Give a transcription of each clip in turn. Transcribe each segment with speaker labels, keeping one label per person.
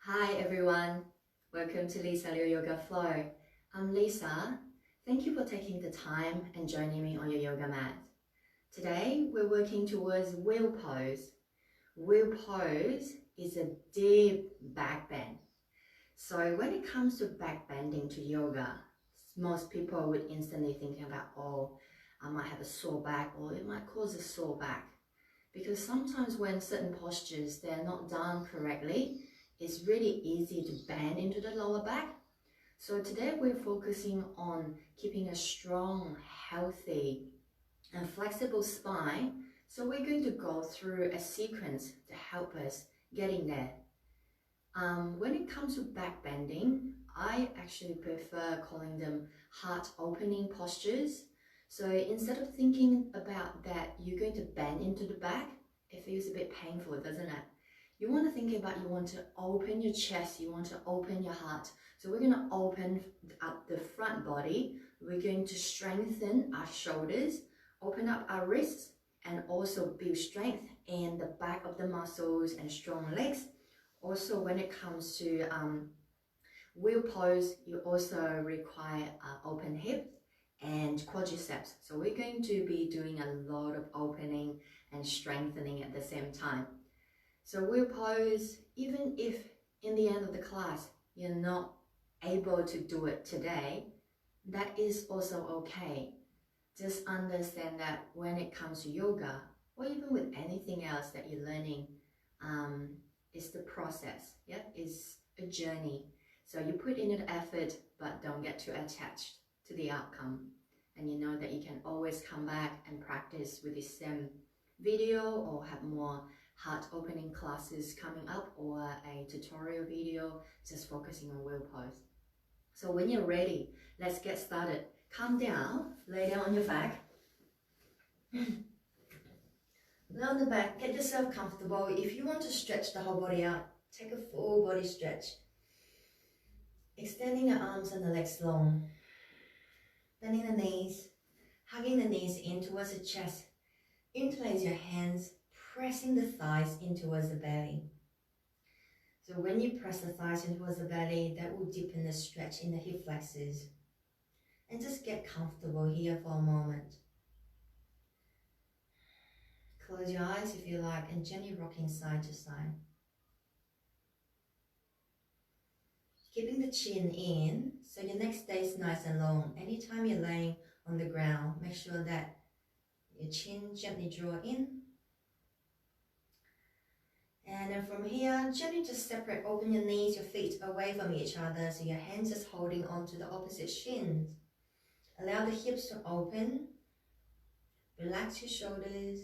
Speaker 1: Hi everyone, welcome to Lisa Liu Yoga Flow. I'm Lisa. Thank you for taking the time and joining me on your yoga mat. Today we're working towards wheel pose. Wheel pose is a deep back bend. So when it comes to back bending to yoga, most people would instantly think about, oh, I might have a sore back, or it might cause a sore back. Because sometimes when certain postures, they're not done correctly, it's really easy to bend into the lower back. So today we're focusing on keeping a strong, healthy, and flexible spine. So we're going to go through a sequence to help us getting there. When it comes to back bending, I actually prefer calling them heart opening postures. So instead of thinking about that you're going to bend into the back, it feels a bit painful, doesn't it? You want to think about, you want to open your chest, you want to open your heart. So we're going to open up the front body. We're going to strengthen our shoulders, open up our wrists, and also build strength in the back of the muscles and strong legs. Also, when it comes to wheel pose, you also require open hip and quadriceps. So we're going to be doing a lot of opening and strengthening at the same time. So wheel pose, even if in the end of the class you're not able to do it today, that is also okay. Just understand that when it comes to yoga, or even with anything else that you're learning, it's the process, yeah? It's a journey. So you put in an effort, but don't get too attached to the outcome. And you know that you can always come back and practice with the same video, or have more heart opening classes coming up, or a tutorial video just focusing on wheel pose. So when you're ready, let's get started. Calm down, lay down on your back. Lay on the back, get yourself comfortable. If you want to stretch the whole body out, take a full body stretch. Extending the arms and the legs long. Bending the knees, hugging the knees in towards the chest. Interlace your hands, pressing the thighs in towards the belly. So when you press the thighs in towards the belly, that will deepen the stretch in the hip flexors. And just get comfortable here for a moment. Close your eyes if you like, and gently rocking side to side. Keeping the chin in, so your neck stays nice and long. Anytime you're laying on the ground, make sure that your chin gently draw in. And then from here, gently just separate, open your knees, your feet away from each other, so your hands just holding onto the opposite shins. Allow the hips to open. Relax your shoulders.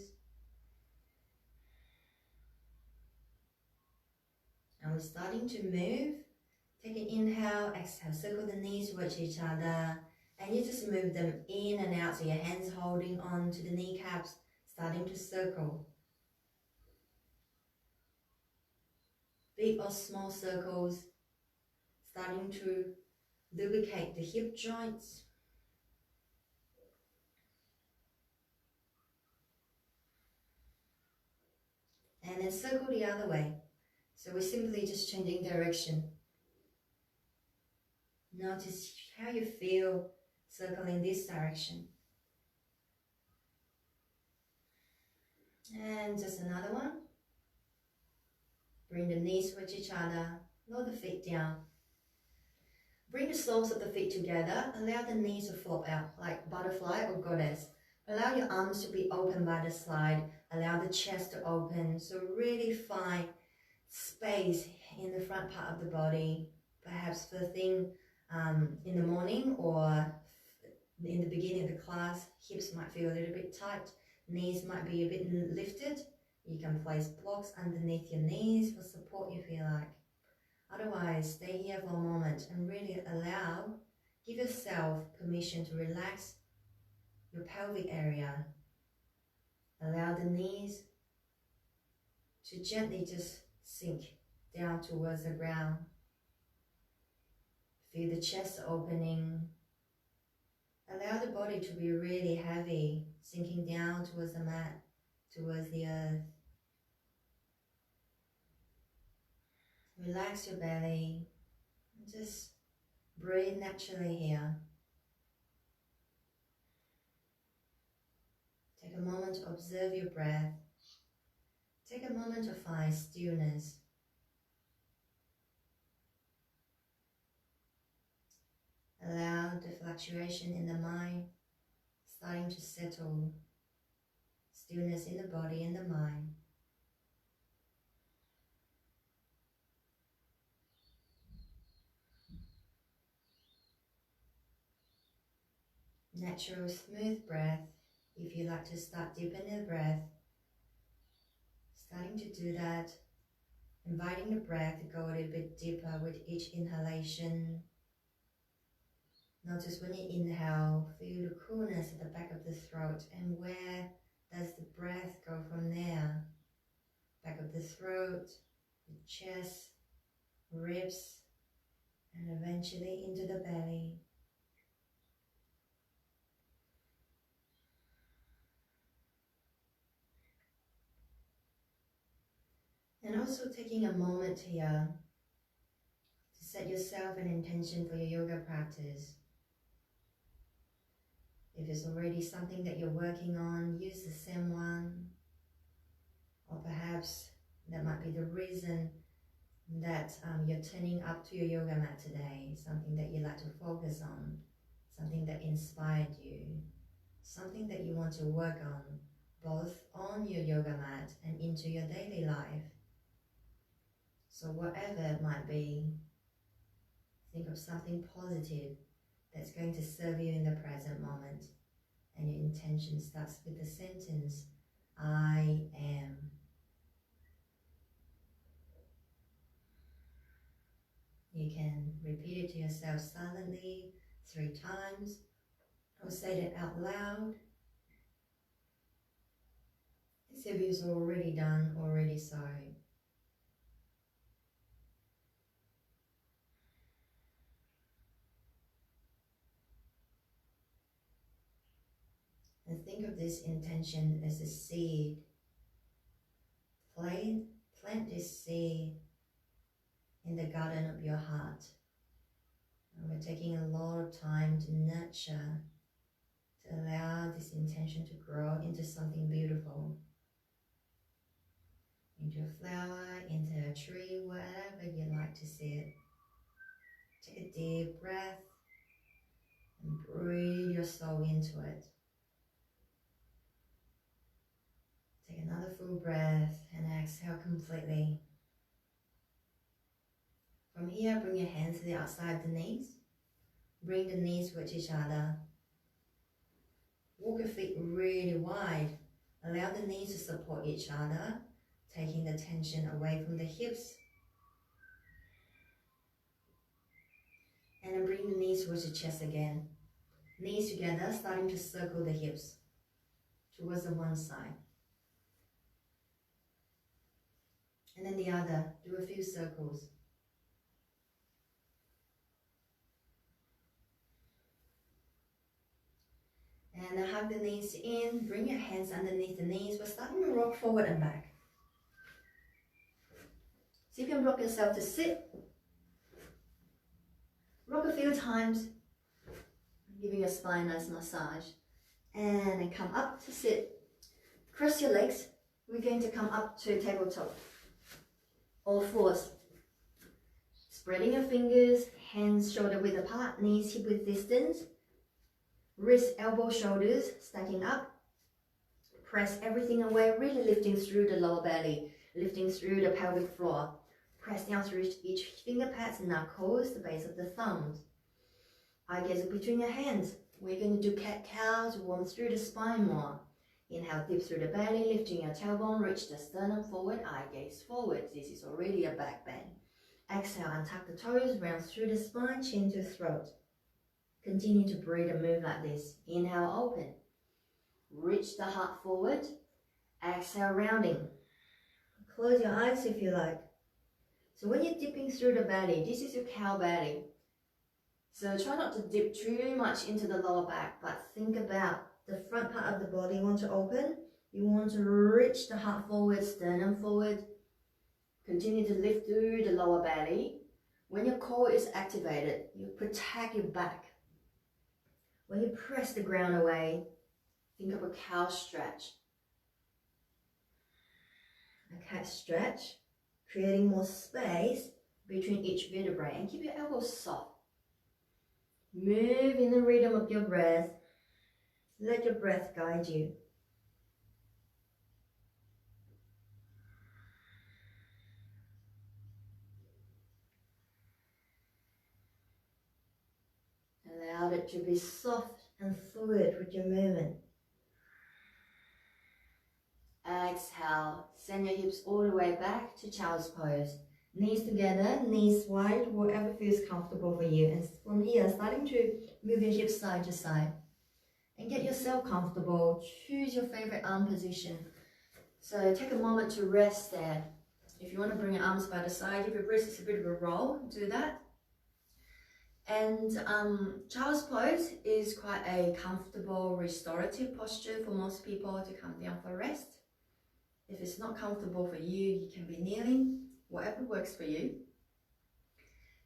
Speaker 1: And we're starting to move. Take an inhale, exhale, circle the knees towards each other, and you just move them in and out, so your hands holding on to the kneecaps, starting to circle. Big or small circles, starting to lubricate the hip joints. And then circle the other way. So we're simply just changing direction. Notice how you feel circling this direction. And just another one. Bring the knees towards each other, lower the feet down. Bring the soles of the feet together, allow the knees to flop out like butterfly or goddess. Allow your arms to be open by the side, allow the chest to open, so really find space in the front part of the body. Perhaps first thing in the morning or in the beginning of the class, hips might feel a little bit tight, knees might be a bit lifted. You can place blocks underneath your knees for support if you like. Otherwise, stay here for a moment and really give yourself permission to relax your pelvic area. Allow the knees to gently just sink down towards the ground. Feel the chest opening. Allow the body to be really heavy, sinking down towards the mat, towards the earth. relax your belly and just breathe naturally here. Take a moment to observe your breath. Take a moment to find stillness. Allow the fluctuation in the mind starting to settle. Stillness in the body and the mind. Natural smooth breath. If you like to start deepening the breath, starting to do that, inviting the breath to go a little bit deeper with each inhalation. Notice when you inhale, feel the coolness at the back of the throat, and where does the breath go from there? Back of the throat, the chest, ribs, and eventually into the belly. And also taking a moment here to set yourself an intention for your yoga practice. If it's already something that you're working on, use the same one. Or perhaps that might be the reason that you're turning up to your yoga mat today, something that you like to focus on, something that inspired you, something that you want to work on, both on your yoga mat and into your daily life. So whatever it might be, think of something positive that's going to serve you in the present moment. And your intention starts with the sentence, I am. You can repeat it to yourself silently 3 times, or say it out loud, as if it's already done, already so. And think of this intention as a seed. Plant this seed in the garden of your heart. And we're taking a lot of time to nurture, to allow this intention to grow into something beautiful. Into a flower, into a tree, wherever you like to see it. Take a deep breath and breathe your soul into it. Take another full breath and exhale completely. From here, bring your hands to the outside of the knees. Bring the knees with each other. Walk your feet really wide. Allow the knees to support each other, taking the tension away from the hips. And then bring the knees towards the chest again. Knees together, starting to circle the hips towards the one side. And then the other, do a few circles. And hug the knees in, bring your hands underneath the knees. We're starting to rock forward and back. So you can rock yourself to sit. Rock a few times, giving your spine a nice massage. And then come up to sit. Cross your legs. We're going to come up to tabletop. All fours. Spreading your fingers, hands shoulder width apart, knees hip width distance. Wrist, elbow, shoulders stacking up. Press everything away, really lifting through the lower belly, lifting through the pelvic floor. Press down through each finger pads, knuckles, the base of the thumbs. Eye gaze between your hands. We're going to do cat-cow to warm through the spine more. Inhale deep through the belly, lifting your tailbone, reach the sternum forward, eye gaze forward. This is already a back bend. Exhale, untuck the toes, round through the spine, chin to throat. Continue to breathe and move like this. Inhale, open. Reach the heart forward. Exhale, rounding. Close your eyes if you like. So when you're dipping through the belly, this is your cow belly. So try not to dip too much into the lower back, but think about the front part of the body. You want to open. You want to reach the heart forward, sternum forward. Continue to lift through the lower belly. When your core is activated, you protect your back. When you press the ground away, think of a cow stretch. A cat stretch, creating more space between each vertebrae, and keep your elbows soft. Move in the rhythm of your breath. Let your breath guide you. Allow it to be soft and fluid with your movement. Exhale, send your hips all the way back to child's pose. Knees together, knees wide, whatever feels comfortable for you. And from here, starting to move your hips side to side. And get yourself comfortable. Choose your favorite arm position. So take a moment to rest there. If you want to bring your arms by the side, give your wrists a bit of a roll, do that. And child's pose is quite a comfortable, restorative posture for most people to come down for rest. If it's not comfortable for you, you can be kneeling, whatever works for you.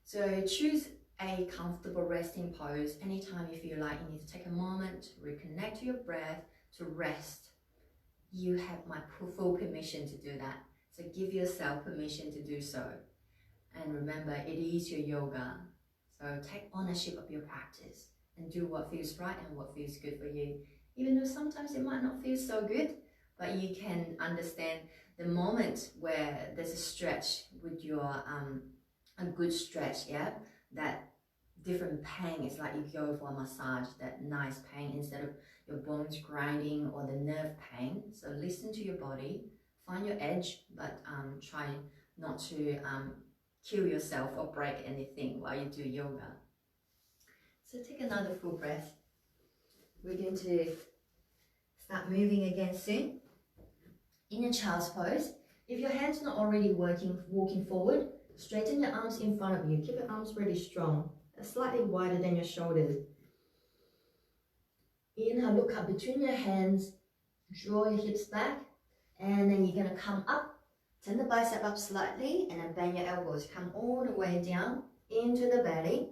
Speaker 1: So choose a comfortable resting pose anytime you feel like you need to take a moment to reconnect to your breath, to rest. You have my full permission to do that. So give yourself permission to do so. And remember, it is your yoga. So take ownership of your practice and do what feels right and what feels good for you. Even though sometimes it might not feel so good, but you can understand the moment where there's a stretch with your, a good stretch, yeah? That different pain is like you go for a massage, that nice pain instead of your bones grinding or the nerve pain. So listen to your body, find your edge, but try not to kill yourself or break anything while you do yoga. So take another full breath. We're going to start moving again soon. In your child's pose, if your hand's not already walking forward, straighten your arms in front of you. Keep your arms really strong, slightly wider than your shoulders. Inhale, look up between your hands, draw your hips back, and then you're going to come up, turn the bicep up slightly, and then bend your elbows. Come all the way down into the belly.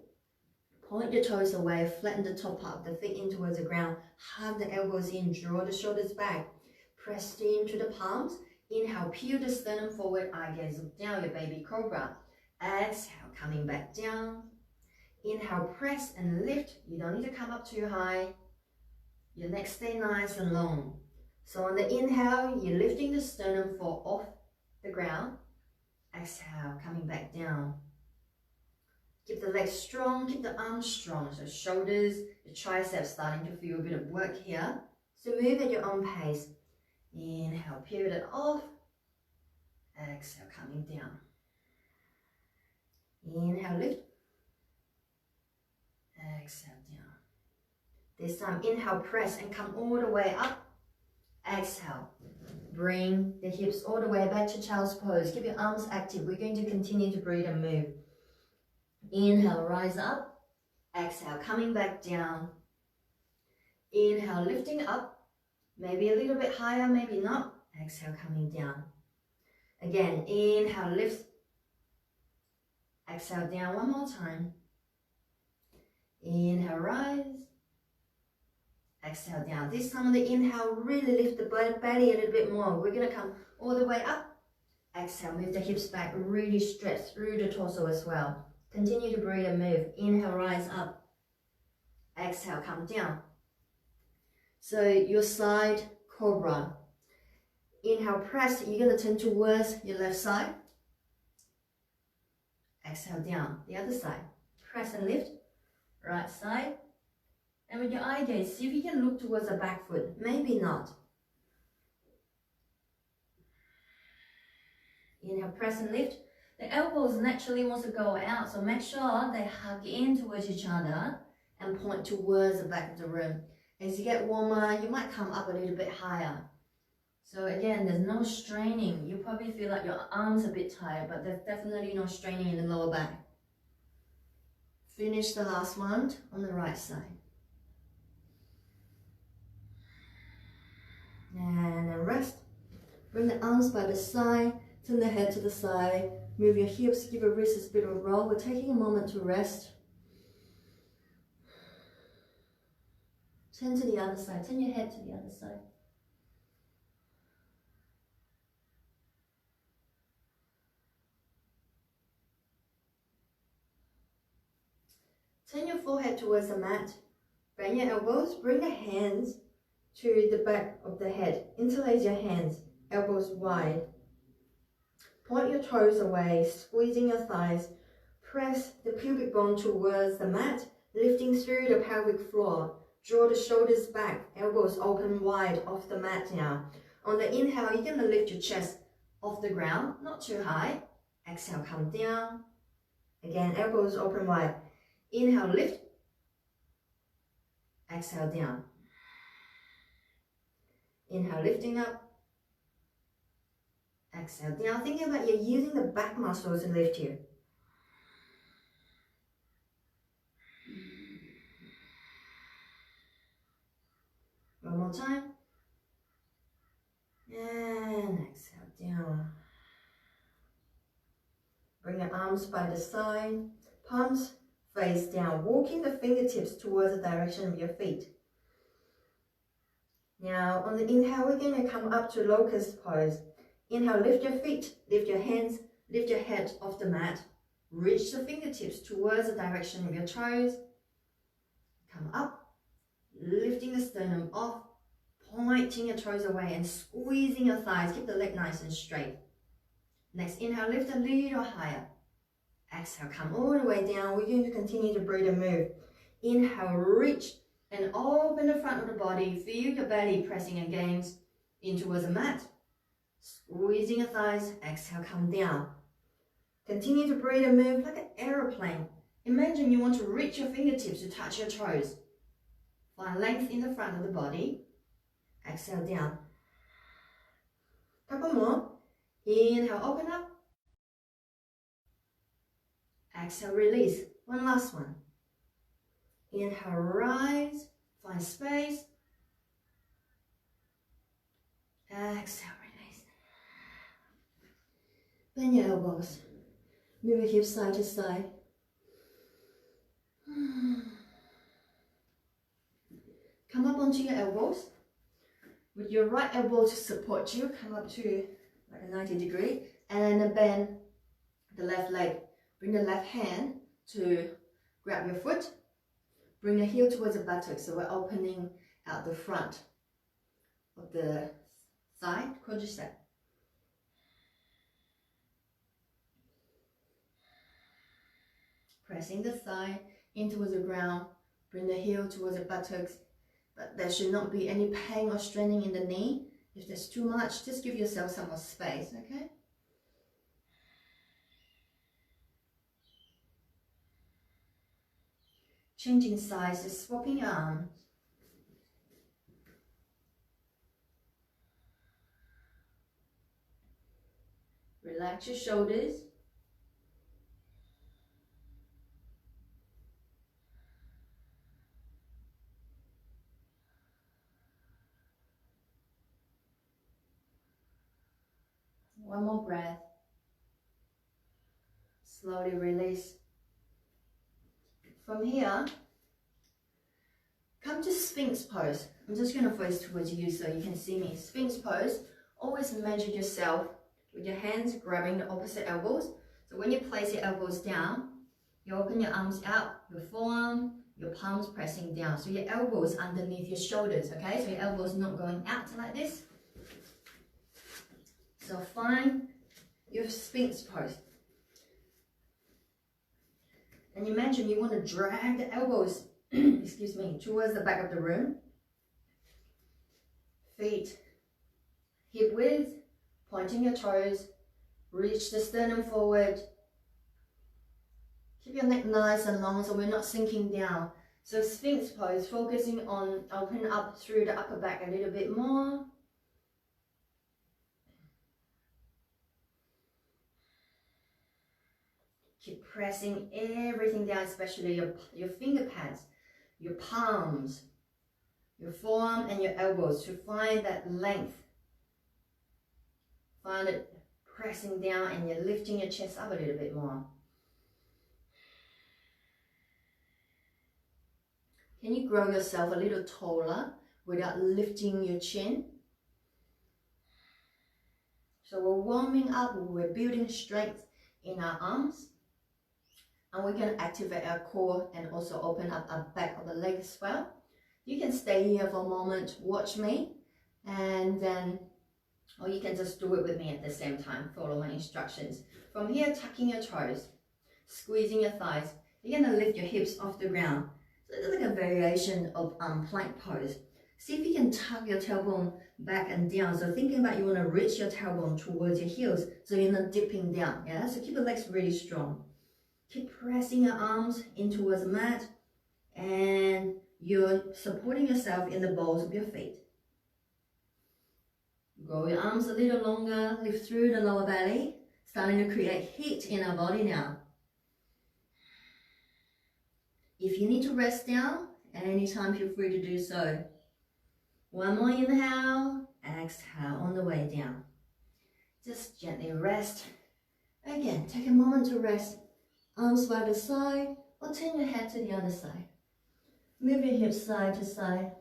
Speaker 1: Point your toes away, flatten the top part of the feet in towards the ground. Hug the elbows in, draw the shoulders back. Press into the palms. Inhale, peel the sternum forward, eye gaze look down, your baby cobra. Exhale, coming back down. Inhale, press and lift. You don't need to come up too high. Your neck stay nice and long. So on the inhale, you're lifting the sternum off the ground. Exhale, coming back down. Keep the legs strong, keep the arms strong. So shoulders, the triceps starting to feel a bit of work here. So move at your own pace. Inhale, peel it off. Exhale, coming down. Inhale, lift. Exhale, down. This time, inhale, press and come all the way up. Exhale. Bring the hips all the way back to child's pose. Keep your arms active. We're going to continue to breathe and move. Inhale, rise up. Exhale, coming back down. Inhale, lifting up. Maybe a little bit higher, maybe not. Exhale, coming down. Again, inhale, lift. Exhale, down one more time. Inhale, rise. Exhale, down. This time on the inhale, really lift the belly a little bit more. We're going to come all the way up. Exhale, move the hips back, really stretch through the torso as well. Continue to breathe and move. Inhale, rise up. Exhale, come down. So your side cobra. Inhale, press. You're going to turn towards your left side. Exhale, down. The other side. Press and lift. Right side. And with your eye gaze, see if you can look towards the back foot. Maybe not. Inhale, press and lift. The elbows naturally want to go out, so make sure they hug in towards each other and point towards the back of the room. As you get warmer, you might come up a little bit higher. So again, there's no straining. You probably feel like your arms are a bit tired, but there's definitely no straining in the lower back. Finish the last one on the right side. And then rest. Bring the arms by the side.
Speaker 2: Turn the head to the side. Move your hips, give your wrists a bit of a roll. We're taking a moment to rest. Turn to the other side. Turn your head to the other side. Turn your forehead towards the mat. Bend your elbows. Bring the hands to the back of the head. Interlace your hands, elbows wide. Point your toes away, squeezing your thighs. Press the pubic bone towards the mat, lifting through the pelvic floor. Draw the shoulders back, elbows open wide off the mat now. On the inhale, you're going to lift your chest off the ground, not too high. Exhale, come down. Again, elbows open wide. Inhale, lift. Exhale, down. Inhale, lifting up. Exhale, down. Thinking about you're using the back muscles to lift here. One more time. And exhale, down. Bring your arms by the side. Palms face down. Walking the fingertips towards the direction of your feet. Now, on the inhale, we're going to come up to Locust Pose. Inhale, lift your feet, lift your hands, lift your head off the mat. Reach the fingertips towards the direction of your toes. Come up, lifting the sternum off, pointing your toes away and squeezing your thighs. Keep the leg nice and straight. Next, inhale, lift a little higher. Exhale, come all the way down. We're going to continue to breathe and move. Inhale, reach and open the front of the body. Feel your belly pressing against in towards the mat. Squeezing your thighs. Exhale, come down. Continue to breathe and move like an aeroplane. Imagine you want to reach your fingertips to touch your toes. Find length in the front of the body. Exhale, down. Couple more. Inhale, open up. Exhale, release. One last one. Inhale, rise. Find space. Exhale, release. Bend your elbows. Move your hips side to side. Come up onto your elbows. With your right elbow to support you, come up to like a 90 degree. And then bend the left leg. Bring the left hand to grab your foot. Bring the heel towards the buttocks, so we're opening out the front of the thigh, quadricep. Pressing the thigh in towards the ground. Bring the heel towards the buttocks, but there should not be any pain or straining in the knee. If there's too much, just give yourself some more space, okay? Changing sides, just swapping your arms. Relax your shoulders. One more breath. Slowly release. From here, come to Sphinx pose. I'm just going to face towards you so you can see me. Sphinx pose, always measure yourself with your hands grabbing the opposite elbows. So when you place your elbows down, you open your arms out, your forearm, your palms pressing down. So your elbows underneath your shoulders, okay? So your elbows not going out like this. So find your Sphinx pose. And imagine you want to drag the elbows, excuse me, towards the back of the room. Feet hip width, pointing your toes, reach the sternum forward. Keep your neck nice and long so we're not sinking down. So Sphinx pose, focusing on opening up through the upper back a little bit more. Keep pressing everything down, especially your finger pads, your palms, your forearm and your elbows to find that length. Find it
Speaker 1: pressing down and you're lifting your chest up a little bit more. Can you grow yourself a little taller without lifting your chin? So we're warming up, we're building strength in our arms, and we're going to activate our core and also open up our back of the leg as well. You can stay here for a moment, watch me, and then, or you can just do it with me at the same time, follow my instructions. From here, tucking your toes, squeezing your thighs. You're going to lift your hips off the ground. So it's like a variation of plank pose. See if you can tuck your tailbone back and down. So thinking about you want to reach your tailbone towards your heels so you're not dipping down. Yeah, so keep the legs really strong. Keep pressing your arms in towards the mat, and you're supporting yourself in the balls of your feet. Grow your arms a little longer, lift through the lower belly, starting to create heat in our body now. If you need to rest down, at any time feel free to do so. One more inhale, exhale on the way down. Just gently rest. Again, take a moment to rest. Arms by the side, or turn your head to the other side. Move your hips side to side.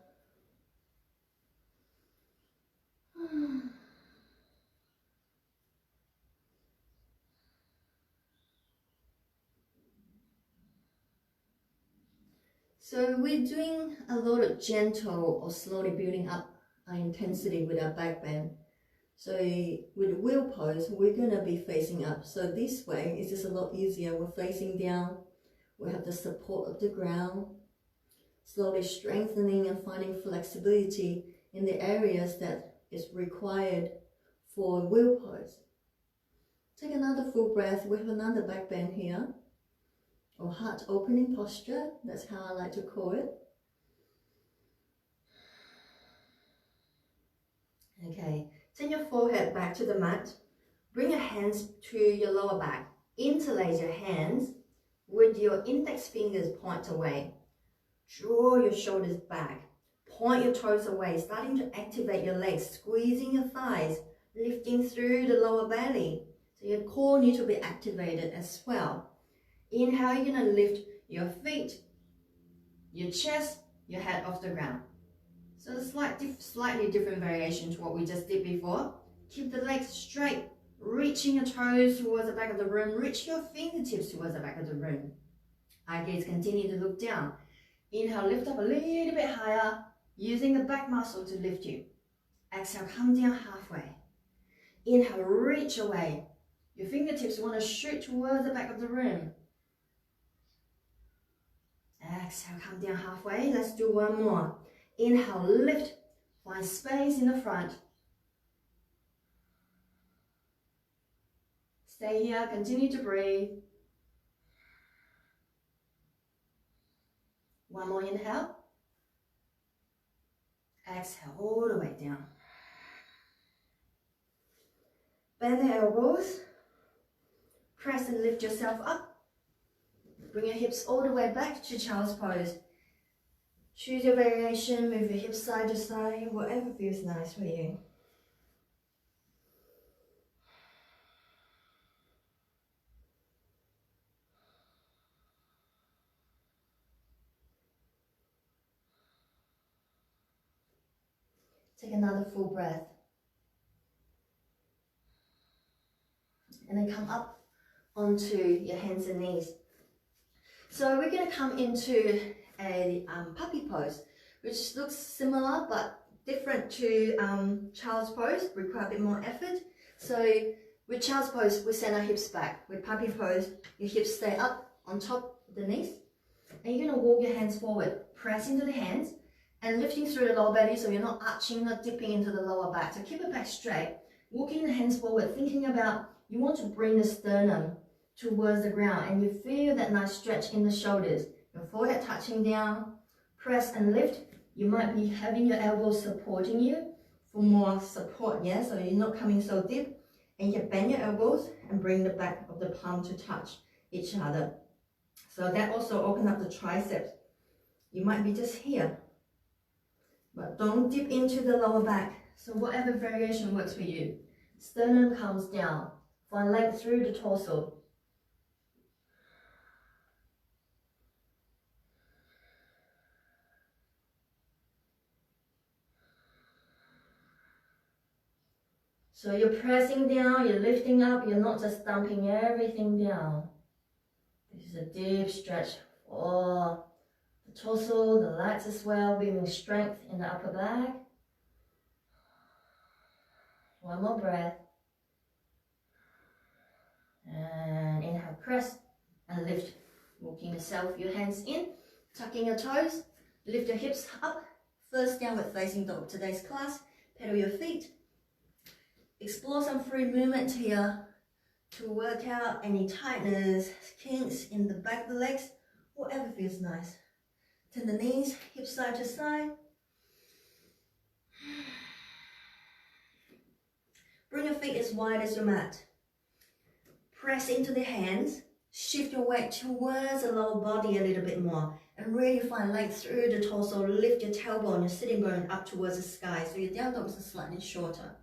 Speaker 1: So we're doing a lot of gentle or slowly building up our intensity with our back bend. So with wheel pose, we're going to be facing up. So this way is just a lot easier. We're facing down. We have the support of the ground. Slowly strengthening and finding flexibility in the areas that is required for wheel pose. Take another full breath. We have another back bend here, or heart opening posture. That's how I like to call it. Okay, turn your forehead back to the mat. Bring your hands to your lower back. Interlace your hands with your index fingers point away. Draw your shoulders back. Point your toes away, starting to activate your legs, squeezing your thighs, lifting through the lower belly. So your core needs to be activated as well. Inhale, you're going to lift your feet, your chest, your head off the ground. So a slightly different variation to what we just did before. Keep the legs straight, reaching your toes towards the back of the room. Reach your fingertips towards the back of the room. Eye gaze continue to look down. Inhale, lift up a little bit higher, using the back muscle to lift you. Exhale, come down halfway. Inhale, reach away. Your fingertips want to shoot towards the back of the room. Exhale, come down halfway. Let's do one more. Inhale, lift. Find space in the front. Stay here, continue to breathe. One more inhale. Exhale all the way down. Bend the elbows. Press and lift yourself up. Bring your hips all the way back to child's pose. Choose your variation, move your hips side to side, whatever feels nice for you. Take another full breath. And then come up onto your hands and knees. So we're going to come into a puppy pose, which looks similar but different to child's pose, require a bit more effort. So with child's pose, we send our hips back. With puppy pose, your hips stay up on top of the knees. And you're going to walk your hands forward, press into the hands, and lifting through the lower belly so you're not arching, not dipping into the lower back. So keep it back straight. Walking the hands forward, thinking about you want to bring the sternum towards the ground and you feel that nice stretch in the shoulders. Your forehead touching down, press and lift. You might be having your elbows supporting you for more support, yeah? So you're not coming so deep. And you can bend your elbows and bring the back of the palm to touch each other. So that also opens up the triceps. You might be just here, but don't dip into the lower back. So whatever variation works for you. Sternum comes down, Find length through the torso. So you're pressing down, you're lifting up, you're not just dumping everything down. This is a deep stretch for the torso, the lats as well, building strength in the upper back. One more breath. And inhale, press and lift. Walking yourself, your hands in, tucking your toes, lift your hips up. First downward facing dog. Today's class, pedal your feet. Explore some free movement here to work out any tightness, kinks in the back of the legs, whatever feels nice. Turn the knees, hips side to side. Bring your feet as wide as your mat. Press into the hands. Shift your weight towards the lower body a little bit more. And really find length through the torso. Lift your tailbone, your sitting bone up towards the sky. So your down dogs are slightly shorter.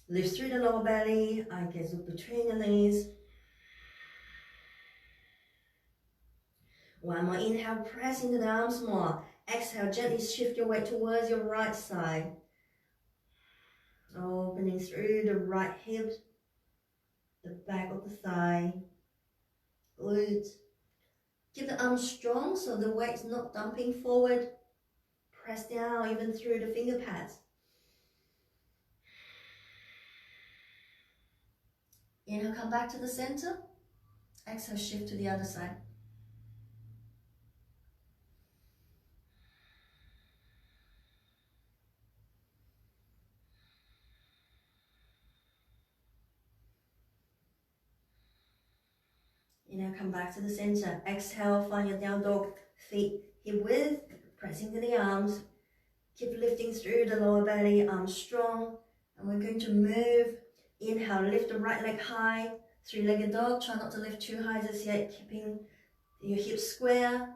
Speaker 1: Lift through the lower belly. I gaze up between the knees. One more inhale, press into the arms more. Exhale, gently shift your weight towards your right side. Opening through the right hip, the back of the thigh, glutes. Keep the arms strong so the weight's not dumping forward. Press down even through the finger pads. Inhale, come back to the center. Exhale, shift to the other side. Inhale, come back to the center. Exhale, find your down dog, feet hip width, pressing to the arms. Keep lifting through the lower belly, arms strong. And we're going to move. Inhale, lift the right leg high. Three-legged dog. Try not to lift too high just yet. Keeping your hips square.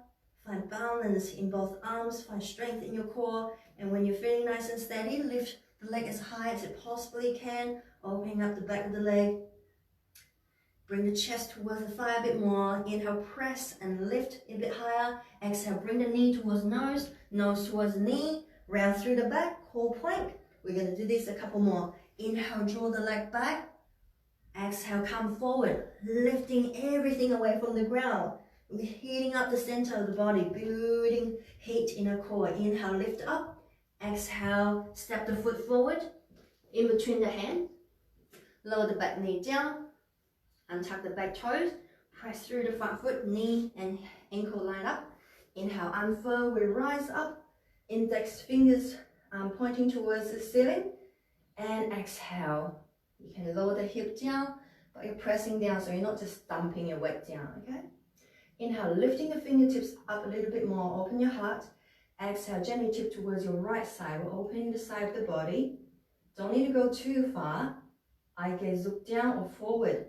Speaker 1: Find balance in both arms. Find strength in your core. And when you're feeling nice and steady, lift the leg as high as it possibly can. Opening up the back of the leg. Bring the chest towards the thigh a bit more. Inhale, press and lift a bit higher. Exhale, bring the knee towards nose. Nose towards knee. Round through the back. Whole plank. We're going to do this a couple more. Inhale, draw the leg back. Exhale, come forward. Lifting everything away from the ground. We're heating up the center of the body. Building heat in our core. Inhale, lift up. Exhale, step the foot forward. In between the hands. Lower the back knee down. Untuck the back toes, press through the front foot, knee and ankle line up. Inhale, unfurl, we rise up. Index fingers pointing towards the ceiling. And exhale. You can lower the hip down, but you're pressing down so you're not just dumping your weight down, okay? Inhale, lifting the fingertips up a little bit more, open your heart. Exhale, gently tip towards your right side. We're opening the side of the body. Don't need to go too far. Eye gaze look down or forward.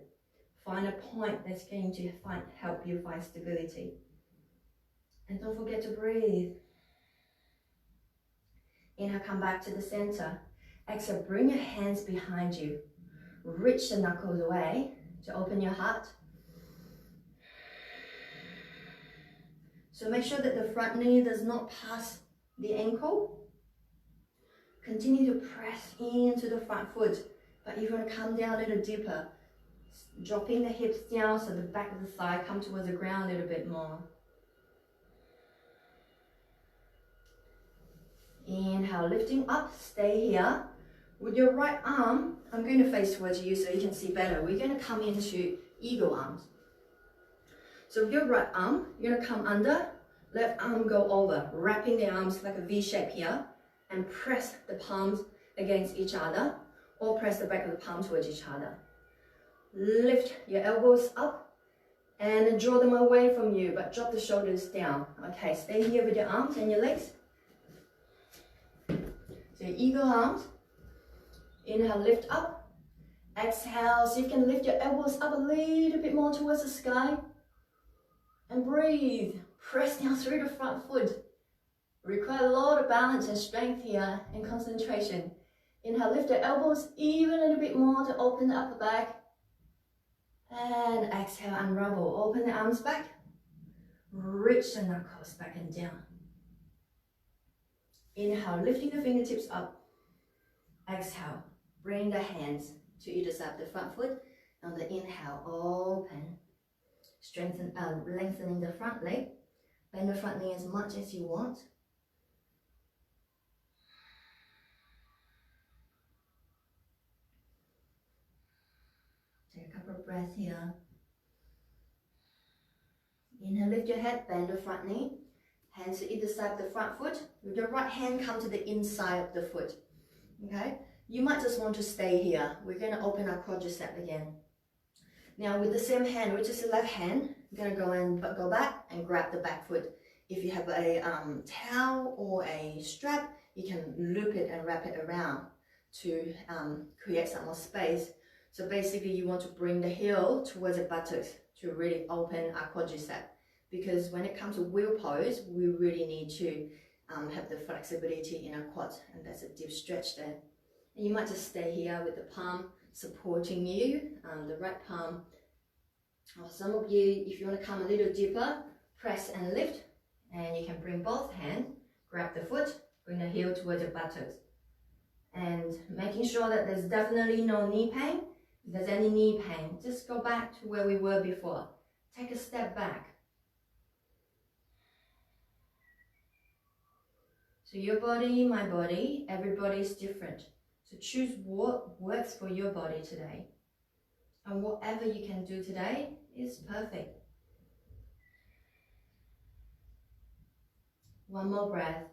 Speaker 1: Find a point that's going to help you find stability. And don't forget to breathe. Inhale, come back to the center. Exhale, bring your hands behind you. Reach the knuckles away to open your heart. So make sure that the front knee does not pass the ankle. Continue to press into the front foot, but you're going to come down a little deeper. Dropping the hips down so the back of the thigh come towards the ground a little bit more. Inhale, lifting up, stay here. With your right arm, I'm going to face towards you so you can see better. We're going to come into eagle arms. So with your right arm, you're going to come under, left arm go over, wrapping the arms like a V shape here, and press the palms against each other, or press the back of the palm towards each other. Lift your elbows up and draw them away from you, but drop the shoulders down. Okay, stay here with your arms and your legs. So eagle arms. Inhale, lift up. Exhale, so you can lift your elbows up a little bit more towards the sky. And breathe. Press down through the front foot. Require a lot of balance and strength here and concentration. Inhale, lift the elbows even a little bit more to open the upper back.
Speaker 2: And exhale, unravel. Open the arms back. Reach the knuckles back and down. Inhale, lifting the fingertips up. Exhale, bring the hands to either side of the front foot. On the inhale, open. Lengthening the front leg. Bend the front knee as much as you want. Take a couple of breaths here. Inhale, lift your head, bend the front knee. Hands to either side of the front foot. With your right hand, come to the inside of the foot. Okay? You might just want to stay here. We're going to open our quadriceps again. Now with the same hand, which is the left hand, you're going to go back and grab the back foot. If you have a towel or a strap, you can loop it and wrap it around to create some more space. So basically you want to bring the heel towards the buttocks to really open our quadriceps. Because when it comes to wheel pose, we really need to have the flexibility in our quads, and that's a deep stretch there. And you might just stay here with the palm supporting you, the right palm. Or some of you, if you want to come a little deeper, press and lift, and you can bring both hands, grab the foot, bring the heel towards your buttocks. And making sure that there's definitely no knee pain. If there's any knee pain, just go back to where we were before. Take a step back. So your body, my body, everybody is different. So choose what works for your body today. And whatever you can do today is perfect. One more breath.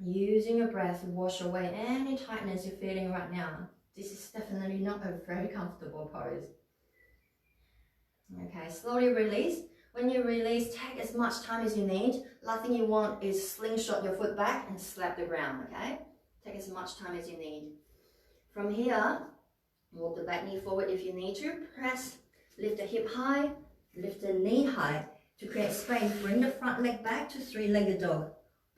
Speaker 2: Using your breath to wash away any tightness you're feeling right now. This is definitely not a very comfortable pose. Okay, slowly release. When you release, take as much time as you need. Last thing you want is slingshot your foot back and slap the ground, okay? Take as much time as you need. From here, walk the back knee forward if you need to. Press, lift the hip high, lift the knee high. To create space, bring the front leg back to three-legged dog.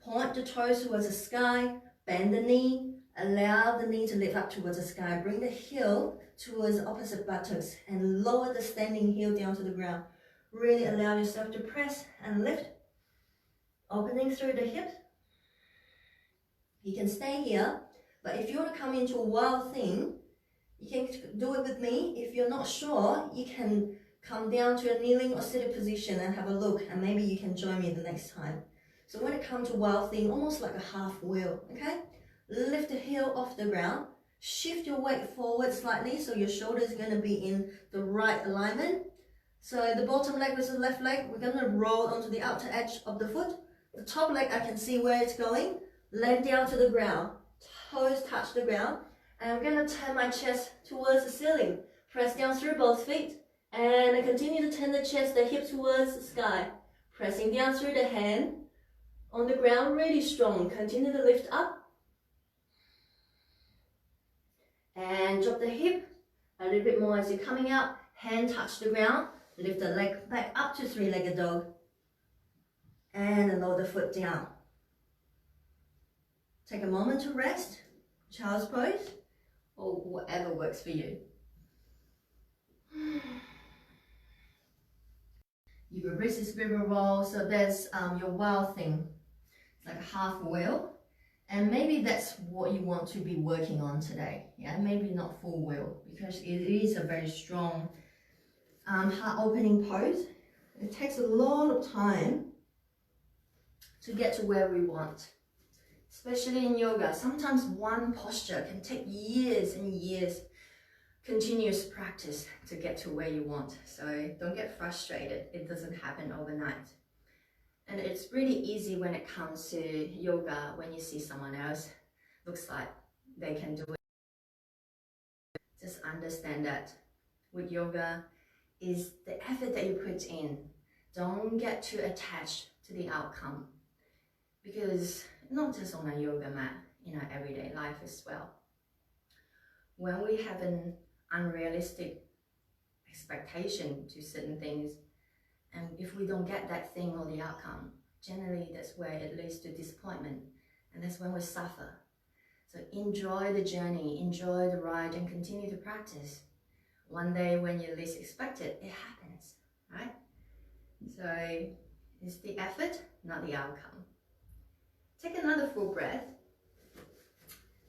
Speaker 2: Point the toes towards the sky, bend the knee, allow the knee to lift up towards the sky. Bring the heel towards opposite buttocks and lower the standing heel down to the ground. Really allow yourself to press and lift, opening through the hips. You can stay here, but if you want to come into a wild thing, you can do it with me. If you're not sure, you can come down to a kneeling or seated position and have a look, and maybe you can join me the next time. So when it comes to wild thing, almost like a half wheel, okay? Lift the heel off the ground, shift your weight forward slightly so your shoulder is going to be in the right alignment. So the bottom leg with the left leg, we're going to roll onto the outer edge of the foot. The top leg, I can see where it's going. Leg down to the ground. Toes touch the ground. And I'm going to turn my chest towards the ceiling. Press down through both feet. And I continue to turn the chest, the hip towards the sky. Pressing down through the hand. On the ground, really strong. Continue to lift up. And drop the hip a little bit more as you're coming out. Hand touch the ground. Lift the leg back up to three-legged dog. And lower the foot down. Take a moment to rest. Child's pose. Or whatever works for you. You will resist river roll. So there's your wild thing. It's like a half wheel. And maybe that's what you want to be working on today. Yeah, maybe not full wheel. Because it is a very strong heart opening pose. It takes a lot of time to get to where we want, especially in yoga. Sometimes one posture can take years and years, continuous practice to get to where you want. So don't get frustrated. It doesn't happen overnight. And it's really easy when it comes to yoga, when you see someone else looks like they can do it. Just understand that with yoga, is the effort that you put in. Don't get too attached to the outcome, because not just on a yoga mat, in our everyday life as well. When we have an unrealistic expectation to certain things, and if we don't get that thing or the outcome, generally that's where it leads to disappointment, and that's when we suffer.
Speaker 1: So enjoy the journey, enjoy the ride, and continue to practice. One day when you least expect it, it happens, right? So it's the effort, not the outcome. Take another full breath.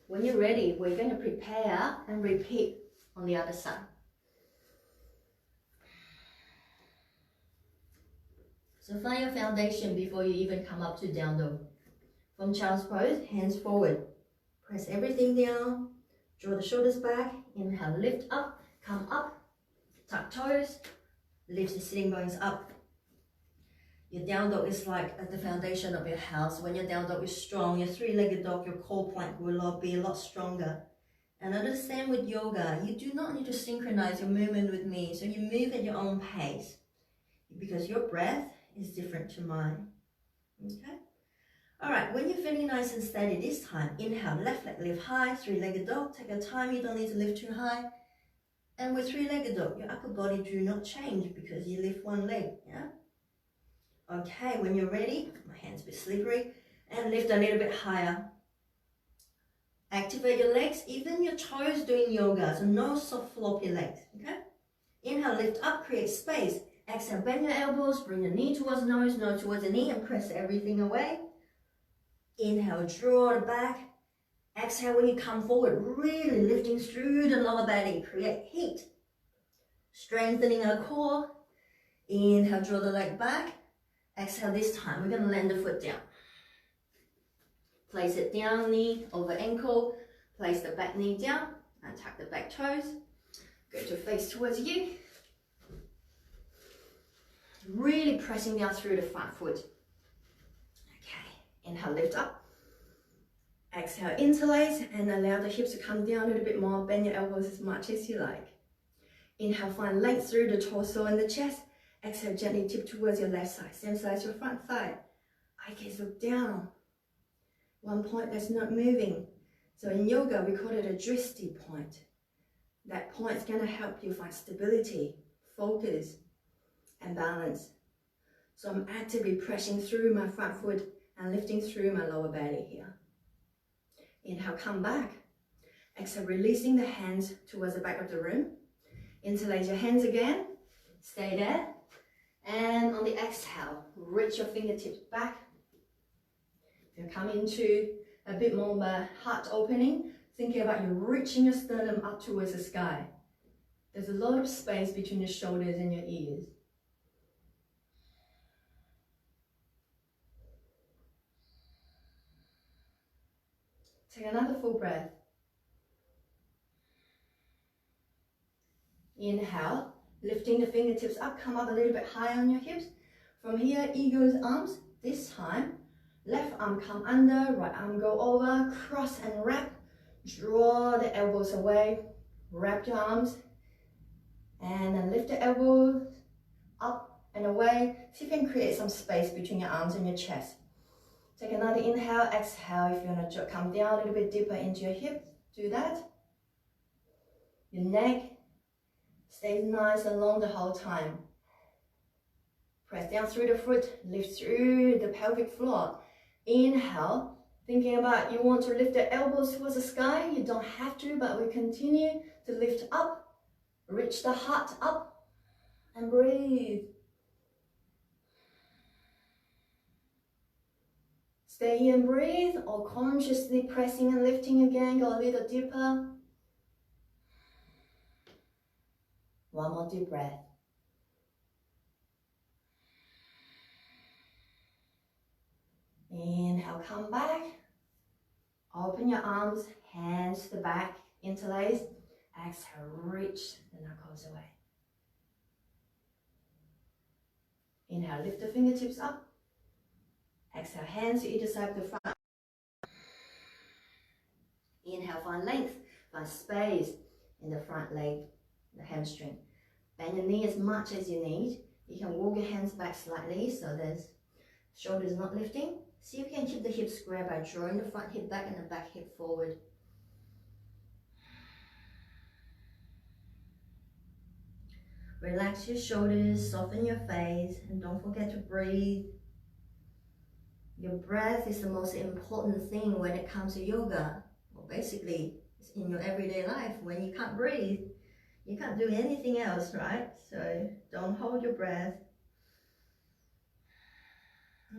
Speaker 1: When you're ready, we're going to prepare and repeat on the other side. So find your foundation before you even come up to down dog. From child's pose, hands forward. Press everything down. Draw the shoulders back. Inhale, lift up, come up. Tuck toes. Lift the sitting bones up. Your down dog is like at the foundation of your house. When your down dog is strong, your three-legged dog, your core plank will be a lot stronger. And understand with yoga, you do not need to synchronize your movement with me. So you move at your own pace because your breath is different to mine. Okay? All right, when you're feeling nice and steady this time, inhale, left leg lift high, three-legged dog. Take your time, you don't need to lift too high. And with three-legged dog, your upper body do not change because you lift one leg, yeah? Okay, when you're ready, my hands a bit slippery, and lift a little bit higher. Activate your legs, even your toes doing yoga, so no soft floppy legs, okay? Inhale, lift up, create space. Exhale, bend your elbows, bring your knee towards nose towards the knee, and press everything away. Inhale, draw the back. Exhale, when you come forward, really lifting through the lower belly, create heat. Strengthening our core. Inhale, draw the leg back. Exhale, this time we're going to land the foot down. Place it down, knee over ankle. Place the back knee down and tuck the back toes. Go to face towards you. Really pressing down through the front foot. Okay, inhale, lift up. Exhale, interlace and allow the hips to come down a little bit more. Bend your elbows as much as you like. Inhale, find length through the torso and the chest. Exhale, gently tip towards your left side. Same side as your front thigh. Eye gaze look down. One point that's not moving. So in yoga, we call it a drishti point. That point's going to help you find stability, focus, and balance. So I'm actively pressing through my front foot and lifting through my lower belly here. Inhale, come back. Exhale, releasing the hands towards the back of the room. Interlace your hands again. Stay there. And on the exhale, reach your fingertips back. If you come into a bit more of a heart opening, thinking about you reaching your sternum up towards the sky. There's a lot of space between your shoulders and your ears. Take another full breath. Inhale, lifting the fingertips up, come up a little bit higher on your hips. From here, eagle's arms. This time, left arm come under, right arm go over, cross and wrap. Draw the elbows away, wrap your arms, and then lift the elbows up and away. See if you can create some space between your arms and your chest. Take another inhale, exhale. If you want to come down a little bit deeper into your hips, do that. Your neck stays nice and long the whole time. Press down through the foot, lift through the pelvic floor. Inhale, thinking about you want to lift the elbows towards the sky. You don't have to, but we continue to lift up. Reach the heart up and breathe. Stay here and breathe, or consciously pressing and lifting again. Go a little deeper. One more deep breath. Inhale, come back. Open your arms, hands to the back, interlace. Exhale, reach the knuckles away. Inhale, lift the fingertips up. Exhale, hands to either side of the front. Inhale, find length, find space in the front leg, the hamstring. Bend your knee as much as you need. You can walk your hands back slightly so there's shoulders not lifting. See if you can keep the hips square by drawing the front hip back and the back hip forward. Relax your shoulders, soften your face, and don't forget to breathe. Your breath is the most important thing when it comes to yoga.
Speaker 2: or basically it's in your everyday life when you can't breathe. You can't do anything else, right? So don't hold your breath.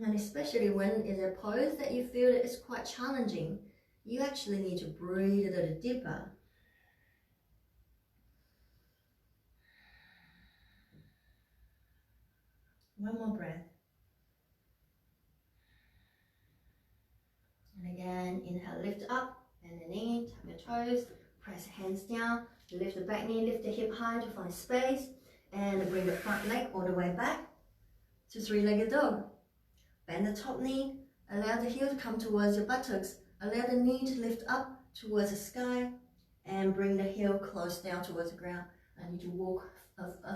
Speaker 2: And especially when it's a pose that you feel that it's quite challenging, you actually need to breathe a little deeper. One more breath. And again, inhale, lift up, bend the knee, tap your toes, press hands down, lift the back knee, lift the hip high to find space, and bring the front leg all the way back to three-legged dog. Bend the top knee, allow the heel to come towards your buttocks, allow the knee to lift up towards the sky, and bring the heel close down towards the ground. I need to walk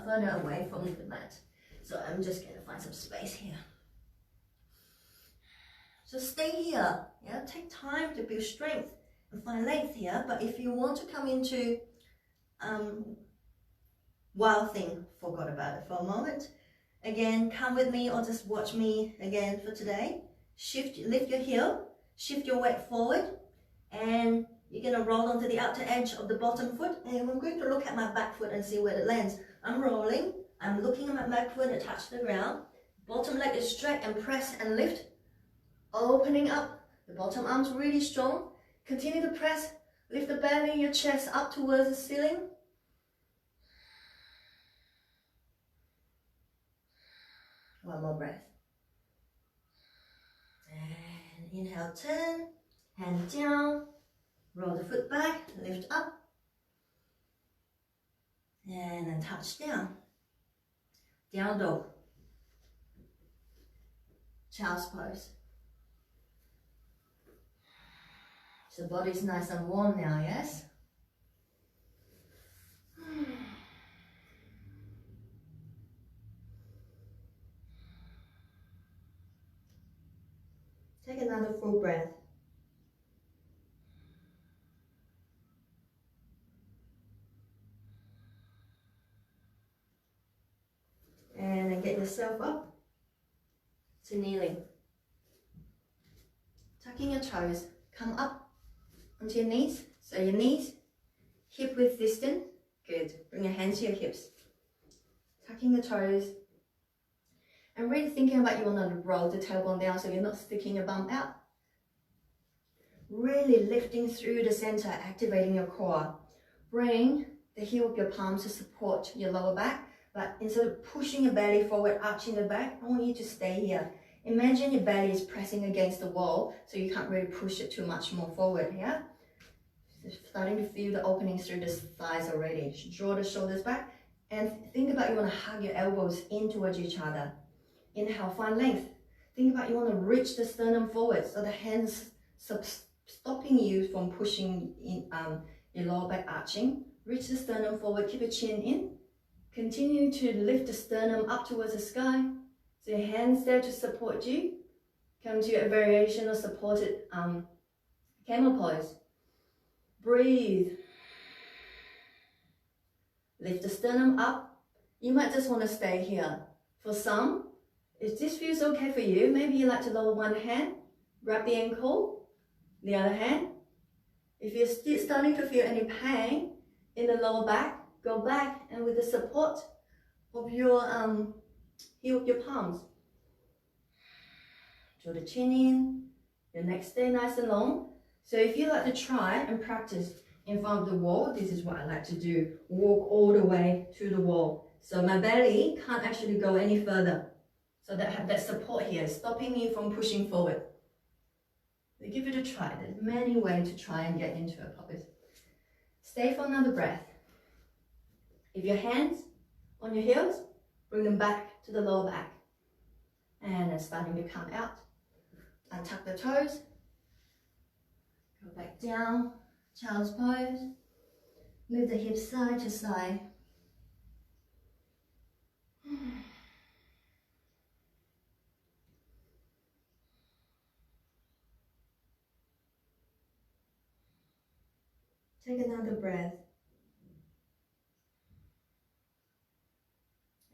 Speaker 2: further away from the mat. So I'm just going to find some space here. So stay here, yeah, take time to build strength and find length here. But if you want to come into wild thing, forgot about it for a moment. Again, come with me or just watch me again for today. Lift your heel, shift your weight forward, and you're going to roll onto the outer edge of the bottom foot. And I'm going to look at my back foot and see where it lands. I'm rolling, I'm looking at my back foot and touch the ground. Bottom leg is straight and press and lift. Opening up, the bottom arms really strong. Continue to press, lift the belly, your chest up towards the ceiling. One more breath. And inhale, turn, hand down, roll the foot back, lift up, and then touch down. Down dog. Child's pose. So the body's nice and warm now, yes? Take another full breath. And then get yourself up to kneeling. Tucking your toes, come up onto your knees. So your knees, hip width distance. Good. Bring your hands to your hips. Tucking the toes. And really thinking about you want to roll the tailbone down so you're not sticking your bum out. Really lifting through the center, activating your core. Bring the heel of your palms to support your lower back, but instead of pushing your belly forward, arching the back, I want you to stay here. Imagine your belly is pressing against the wall, so you can't really push it too much more forward, yeah? Starting to feel the openings through the thighs already. Draw the shoulders back, and think about you want to hug your elbows in towards each other. Inhale, find length. Think about you want to reach the sternum forward, so the hands stopping you from pushing in, your lower back arching. Reach the sternum forward, keep your chin in. Continue to lift the sternum up towards the sky. So your hands there to support you. Come to a variation of supported camel pose. Breathe. Lift the sternum up. You might just want to stay here. For some, if this feels okay for you, maybe you like to lower one hand, grab the ankle, the other hand. If you're still starting to feel any pain in the lower back, go back and with the support of your heel of your palms. Draw the chin in, your neck stay nice and long. So if you like to try and practice in front of the wall, this is what I like to do. Walk all the way to the wall. So my belly can't actually go any further. So that support here is stopping me from pushing forward. So give it a try. There's many ways to try and get into a pose. Stay for another breath. If your hands on your heels, bring them back to the lower back. And then starting to come out. Untuck the toes. Go back down. Child's pose. Move the hips side to side. Take another breath.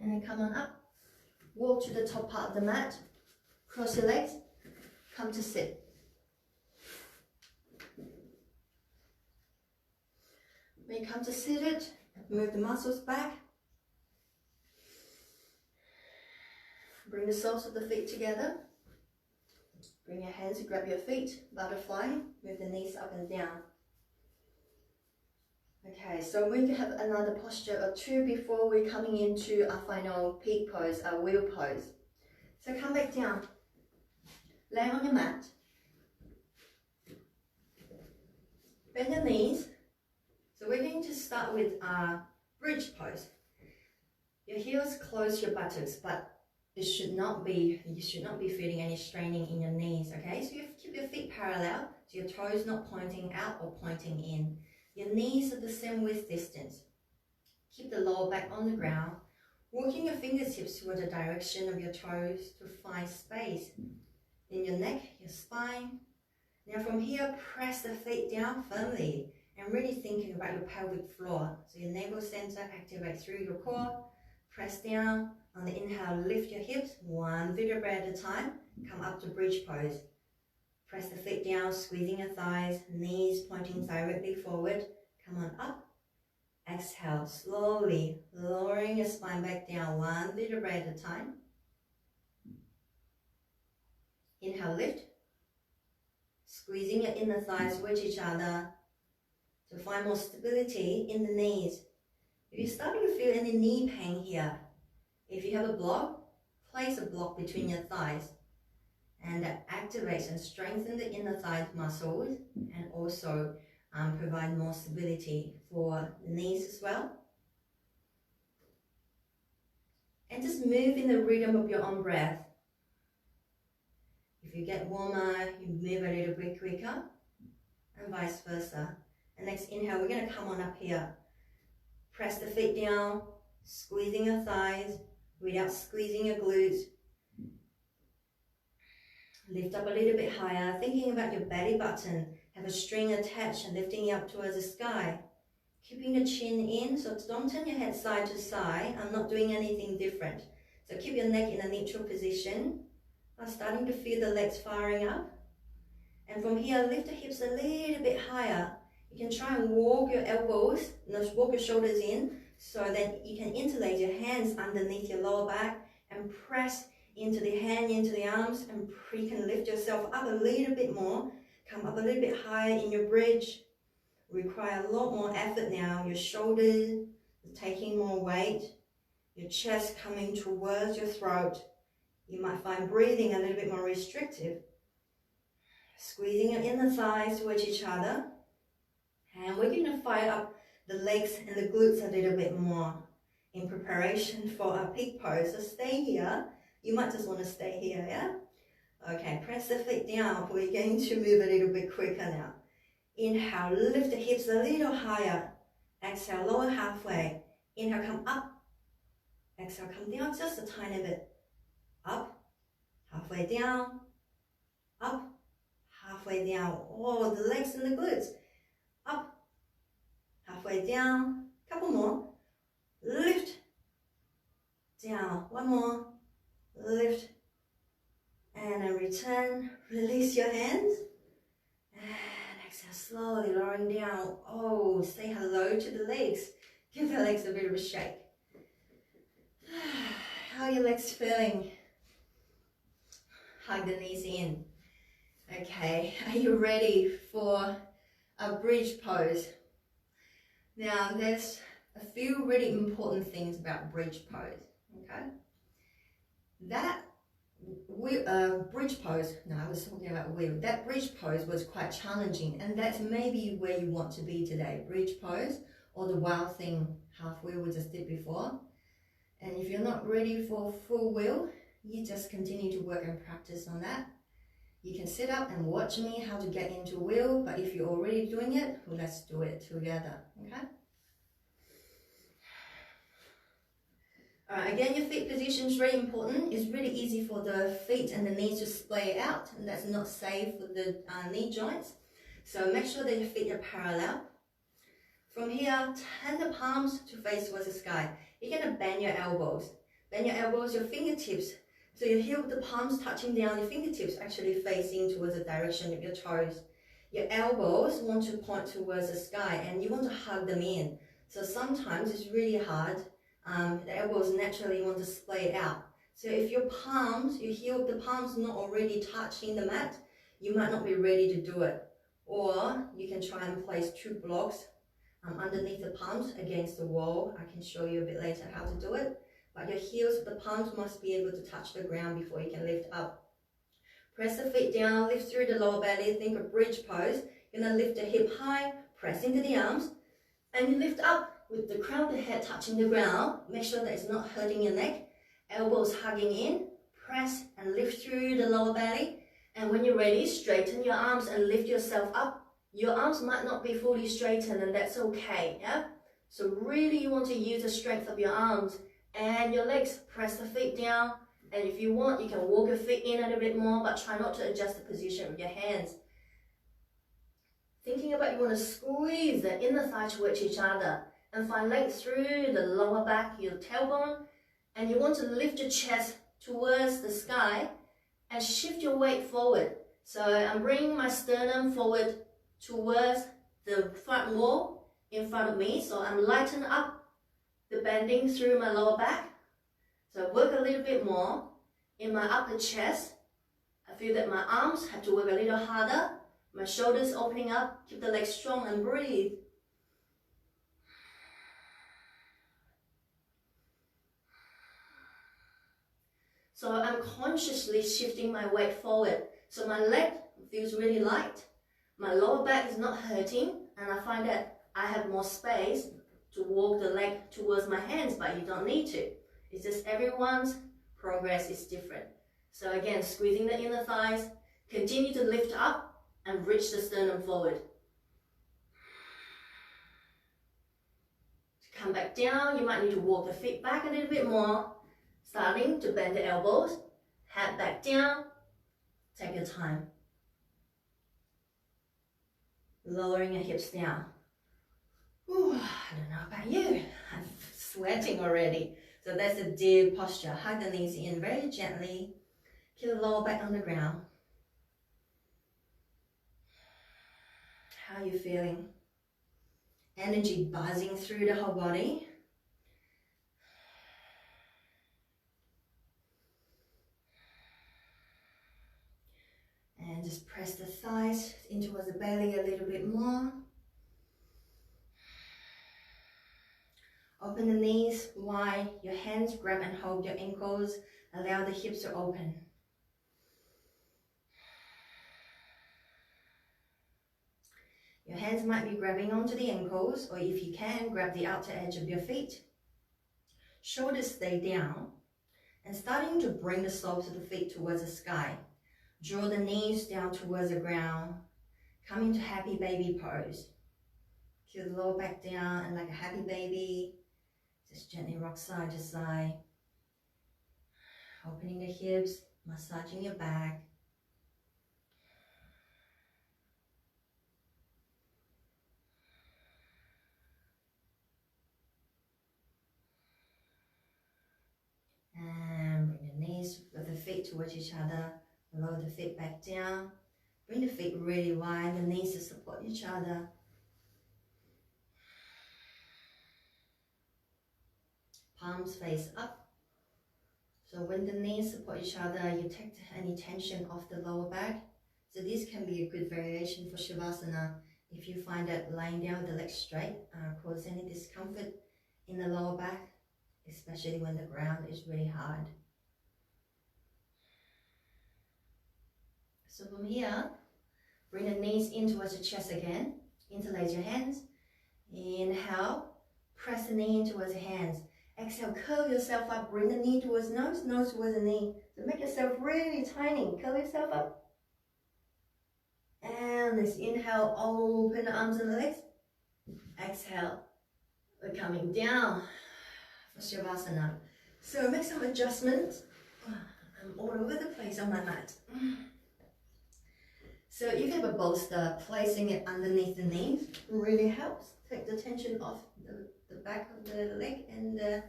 Speaker 2: And then come on up. Walk to the top part of the mat. Cross your legs. Come to sit. When you come to seated, move the muscles back. Bring the soles of the feet together. Bring your hands to grab your feet, butterfly, move the knees up and down. Okay, so we're going to have another posture or two before we're coming into our final peak pose, our wheel pose. So come back down, lay on your mat. Bend your knees. So we're going to start with our bridge pose. Your heels close your buttocks, but you should not be feeling any straining in your knees, okay? So you keep your feet parallel, so your toes not pointing out or pointing in. Your knees are the same width distance. Keep the lower back on the ground, walking your fingertips toward the direction of your toes to find space in your neck, your spine. Now from here, press the feet down firmly and really thinking about your pelvic floor. So your navel center activates through your core. Press down. On the inhale, lift your hips, one vertebra at a time. Come up to bridge pose. Press the feet down, squeezing your thighs, knees pointing directly forward. Come on up. Exhale, slowly lowering your spine back down, one vertebra at a time. Inhale, lift. Squeezing your inner thighs with each other to find more stability in the knees. If you're starting to feel any knee pain here, if you have a block, place a block between your thighs, and that activates and strengthens the inner thigh muscles and also provide more stability for the knees as well. And just move in the rhythm of your own breath. If you get warmer, you move a little bit quicker, and vice versa. And next inhale, we're going to come on up here. Press the feet down, squeezing your thighs without squeezing your glutes. Lift up a little bit higher, thinking about your belly button. Have a string attached and lifting you up towards the sky. Keeping the chin in, so don't turn your head side to side. I'm not doing anything different. So keep your neck in a neutral position. I'm starting to feel the legs firing up. And from here, lift the hips a little bit higher. You can try and walk your elbows, walk your shoulders in, so that you can interlace your hands underneath your lower back and press into the hand, into the arms, and you can lift yourself up a little bit more. Come up a little bit higher in your bridge. Require a lot more effort now. Your shoulders taking more weight, your chest coming towards your throat. You might find breathing a little bit more restrictive. Squeezing your inner thighs towards each other. And we're going to fire up the legs and the glutes a little bit more in preparation for our peak pose. So stay here. You might just want to stay here, yeah? Okay, press the feet down. We're going to move a little bit quicker now. Inhale, lift the hips a little higher. Exhale, lower halfway. Inhale, come up. Exhale, come down just a tiny bit. Up, halfway down, up, halfway down. Oh, the legs and the glutes. Up, halfway down, couple more. Lift, down, one more. Lift, and then return. Release your hands. And exhale, slowly lowering down. Oh, say hello to the legs. Give the legs a bit of a shake. How are your legs feeling? Hug the knees in. Okay, are you ready for a bridge pose? Now, there's a few really important things about bridge pose, okay? That bridge pose, no, I was talking about wheel. That bridge pose was quite challenging, and that's maybe where you want to be today. Bridge pose, or the wild thing half wheel we just did before. And if you're not ready for full wheel, you just continue to work and practice on that. You can sit up and watch me how to get into wheel, but if you're already doing it, let's do it together, okay? Alright, again, your feet position is very important. It's really easy for the feet and the knees to splay out, and that's not safe for the knee joints. So make sure that your feet are parallel. From here, turn the palms to face towards the sky. You're going to bend your elbows. Bend your elbows, your fingertips. So your heel with the palms touching down, your fingertips actually facing towards the direction of your toes. your elbows want to point towards the sky and you want to hug them in. So sometimes it's really hard. The elbows naturally want to splay out. So if your palms, you heel, the palms not already touching the mat, you might not be ready to do it. Or you can try and place 2 blocks underneath the palms against the wall. I can show you a bit later how to do it. But your heels, the palms must be able to touch the ground before you can lift up. Press the feet down, lift through the lower belly, think of bridge pose. You're going to lift the hip high, press into the arms, and you lift up with the crown of the head touching the ground. Make sure that it's not hurting your neck. Elbows hugging in, press and lift through the lower belly. And when you're ready, straighten your arms and lift yourself up. Your arms might not be fully straightened, and that's okay, yeah? So really you want to use the strength of your arms and your legs. Press the feet down, and if you want, you can walk your feet in a little bit more, but try not to adjust the position with your hands. Thinking about you want to squeeze the inner thigh towards each other and find length through the lower back, your tailbone, and you want to lift your chest towards the sky and shift your weight forward. So I'm bringing my sternum forward towards the front wall in front of me. So I'm lightening up the bending through my lower back. So work a little bit more in my upper chest. I feel that my arms have to work a little harder. My shoulders opening up. Keep the legs strong and breathe. So I'm consciously shifting my weight forward. So my leg feels really light. My lower back is not hurting, and I find that I have more space to walk the leg towards my hands, but you don't need to. It's just everyone's progress is different. So again, squeezing the inner thighs, continue to lift up and reach the sternum forward. To come back down, you might need to walk the feet back a little bit more, starting to bend the elbows, head back down, take your time. Lowering your hips down. Ooh, I don't know about you, I'm sweating already. So that's a deep posture. Hug the knees in very gently. Keep the lower back on the ground. How are you feeling? Energy buzzing through the whole body. And just press the thighs in towards the belly a little bit more. Open the knees wide, your hands grab and hold your ankles. Allow the hips to open. Your hands might be grabbing onto the ankles, or if you can, grab the outer edge of your feet. Shoulders stay down, and starting to bring the soles of the feet towards the sky. Draw the knees down towards the ground. Come into happy baby pose. Keep the lower back down, and like a happy baby, just gently rock side to side. Opening the hips, massaging your back. And bring the knees with the feet towards each other. Lower the feet back down. Bring the feet really wide, the knees to support each other. Palms face up. So when the knees support each other, you take any tension off the lower back. So this can be a good variation for Shavasana if you find that lying down with the legs straight causes any discomfort in the lower back, especially when the ground is really hard. So from here, bring the knees in towards the chest again. Interlace your hands. Inhale, press the knee in towards the hands. Exhale, curl yourself up, bring the knee towards nose, nose towards the knee. So make yourself really tiny, curl yourself up. And let's inhale, open the arms and the legs. Exhale, we're coming down for Shavasana. So make some adjustments. I'm all over the place on my mat. So you can have a bolster, placing it underneath the knees really helps. Take the tension off the back of the leg and the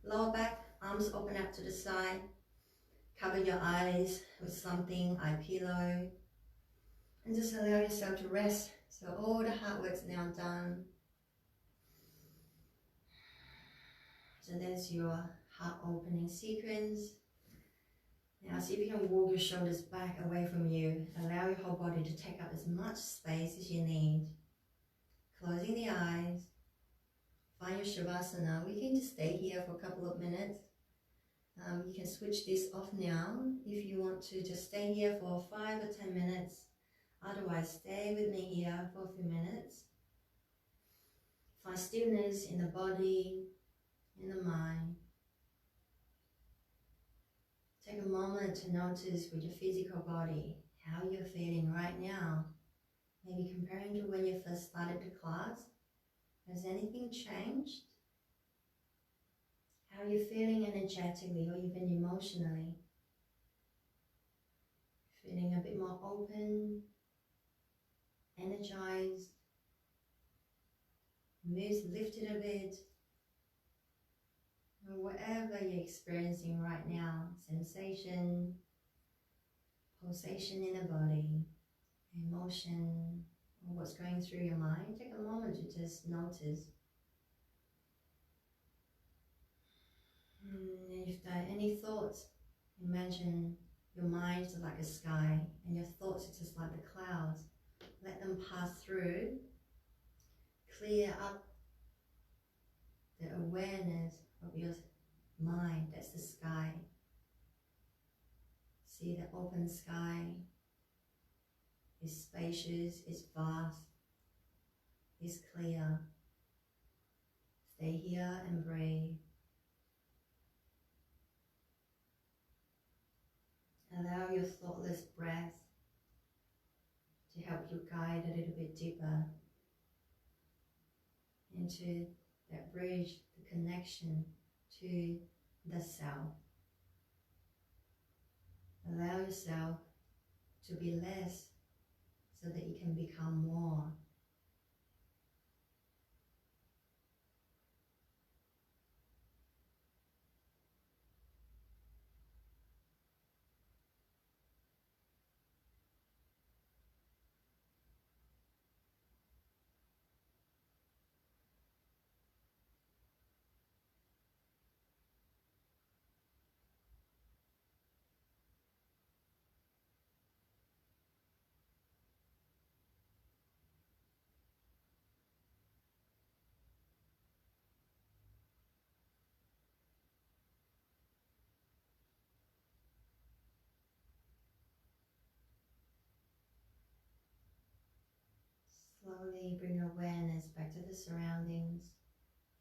Speaker 2: lower back. Arms open out to the side. Cover your eyes with something, eye pillow.
Speaker 1: And just allow yourself to rest. So all the hard work's now done. So there's your heart opening sequence. Now see if you can walk your shoulders back away from you. Allow your whole body to take up as much space as you need. Closing the eyes. Find your Shavasana. We can just stay here for a couple of minutes. You can switch this off now if you want to just stay here for 5 or 10 minutes. Otherwise, stay with me here for a few minutes. Find stillness in the body, in the mind. Take a moment to notice with your physical body how you're feeling right now. Maybe comparing to when you first started the class. Has anything changed? How are you feeling energetically or even emotionally? Feeling a bit more open, energized, moves lifted a bit, or whatever you're experiencing right now, sensation, pulsation in the body, emotion, or what's going through your mind. Take a moment to just notice. And if there are any thoughts, imagine your mind is like a sky and your thoughts are just like the clouds. Let them pass through, clear up the awareness of your mind. That's the sky. See the open sky. It's spacious, it's vast, it's clear. Stay here and breathe. Allow your thoughtless breath to help you guide a little bit deeper into that bridge, the connection to the self. Allow yourself to be less so that you can become more. Slowly bring awareness back to the surroundings,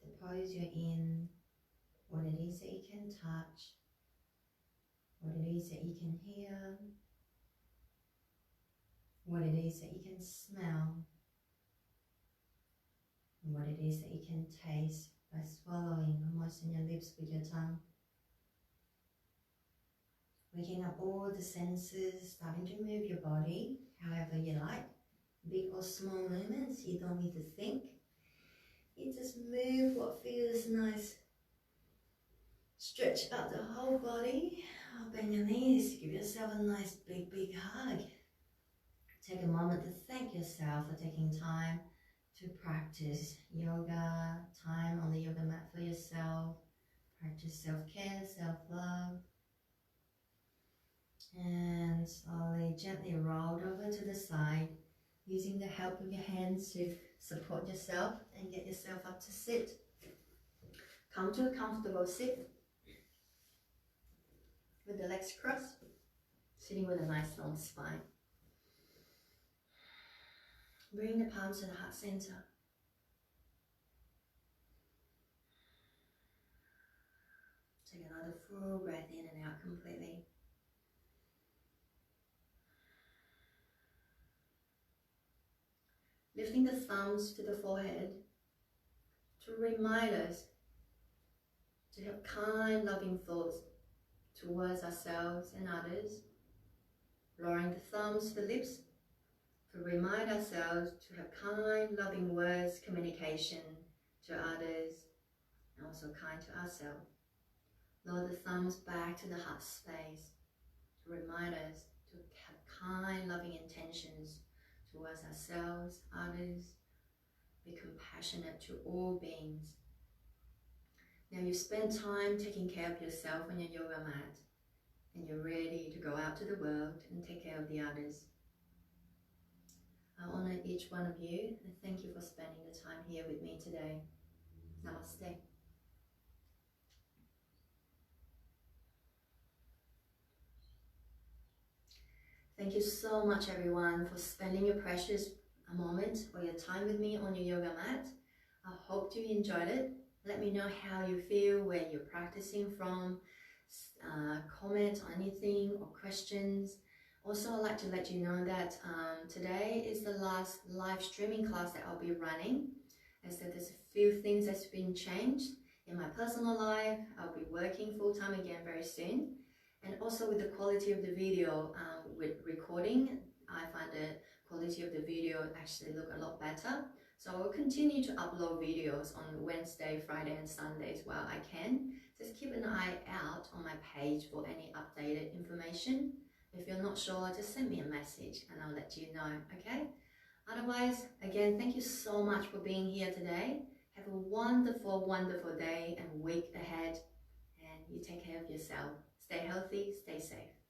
Speaker 1: the pose you're in, what it is that you can touch, what it is that you can hear, what it is that you can smell, and what it is that you can taste by swallowing or moistening your lips with your tongue. Waking up all the senses, starting to move your body however you like. Big or small movements, you don't need to think. You just move what feels nice. Stretch out the whole body. Bend your knees. Give yourself a nice big hug. Take a moment to thank yourself for taking time to practice yoga, time on the yoga mat for yourself. Practice self-care, self-love. And slowly, gently roll over to the side, using the help of your hands to support yourself and get yourself up to sit. Come to a comfortable sit with the legs crossed, sitting with a nice long spine. Bring the palms to the heart center. Take another full breath in and out completely. Lifting the thumbs to the forehead to remind us to have kind, loving thoughts towards ourselves and others. Lowering the thumbs to the lips to remind ourselves to have kind, loving words, communication to others, and also kind to ourselves. Lower the thumbs back to the heart space to remind us to have kind, loving intentions towards ourselves, others. Be compassionate to all beings. Now you've spent time taking care of yourself on your yoga mat, and you're ready to go out to the world and take care of the others. I honor each one of you and thank you for spending the time here with me today. Namaste. Thank you so much everyone for spending your precious moment or your time with me on your yoga mat. I hope you enjoyed it. Let me know how you feel, where you're practicing from, comment on anything or questions. Also, I'd like to let you know that today is the last live streaming class that I'll be running. As that there's a few things that's been changed in my personal life. I'll be working full-time again very soon. And also with the quality of the video, with recording, I find the quality of the video actually look a lot better. So I will continue to upload videos on Wednesday, Friday and Sundays while I can. Just keep an eye out on my page for any updated information. If you're not sure, just send me a message and I'll let you know, okay? Otherwise, again, thank you so much for being here today. Have a wonderful, wonderful day and week ahead. And you take care of yourself. Stay healthy, stay safe.